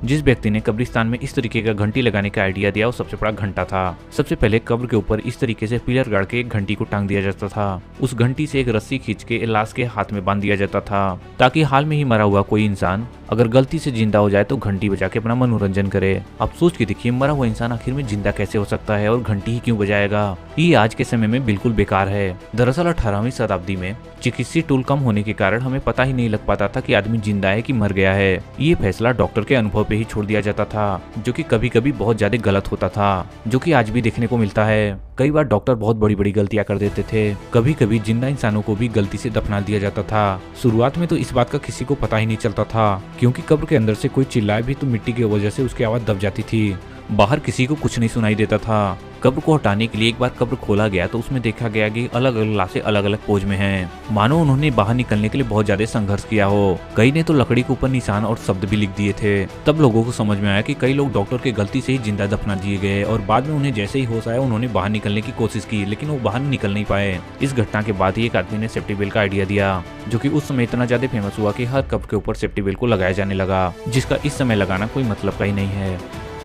जिस व्यक्ति ने कब्रिस्तान में इस तरीके का घंटी लगाने का आइडिया दिया वो सबसे बड़ा घंटा था। सबसे पहले कब्र के ऊपर इस तरीके से पिलर गाड़ के एक घंटी को टांग दिया जाता था। उस घंटी से एक रस्सी खींच के लाश के हाथ में बांध दिया जाता था ताकि हाल में ही मरा हुआ कोई इंसान अगर गलती से जिंदा हो जाए तो घंटी बजा के अपना मनोरंजन करे। अब सोच के देखिए, मरा हुआ इंसान आखिर में जिंदा कैसे हो सकता है और घंटी ही क्यों बजाएगा। ये आज के समय में बिल्कुल बेकार है। दरअसल 18वीं शताब्दी में चिकित्सीय टूल कम होने के कारण हमें पता ही नहीं लग पाता था कि आदमी जिंदा है कि मर गया है। ये फैसला डॉक्टर के अनुभव पे ही छोड़ दिया जाता था, जो कि कभी कभी बहुत ज्यादा गलत होता था, जो कि आज भी देखने को मिलता है। कई बार डॉक्टर बहुत बड़ी बड़ी गलतियां कर देते थे। कभी कभी जिंदा इंसानों को भी गलती से दफना दिया जाता था। शुरुआत में तो इस बात का किसी को पता ही नहीं चलता था, क्योंकि कब्र के अंदर से कोई चिल्लाए भी तो मिट्टी की वजह से उसकी आवाज दब जाती थी। बाहर किसी को कुछ नहीं सुनाई देता था। कब्र को हटाने के लिए एक बार कब्र खोला गया तो उसमें देखा गया कि अलग अलग लाशें अलग अलग पोज में हैं, मानो उन्होंने बाहर निकलने के लिए बहुत ज्यादा संघर्ष किया हो। कई ने तो लकड़ी के ऊपर निशान और शब्द भी लिख दिए थे। तब लोगों को समझ में आया कि कई लोग डॉक्टर की गलती से ही जिंदा दफना दिए गए और बाद में उन्हें जैसे ही होश आया उन्होंने बाहर निकलने की कोशिश की, लेकिन वो बाहर निकल नहीं पाए। इस घटना के बाद ही एक आदमी ने सेफ्टी बेल्ट का आइडिया दिया, जो कि उस समय इतना ज्यादा फेमस हुआ कि हर कब्र के ऊपर सेफ्टी बेल्ट को लगाया जाने लगा, जिसका इस समय लगाना कोई मतलब का ही नहीं है।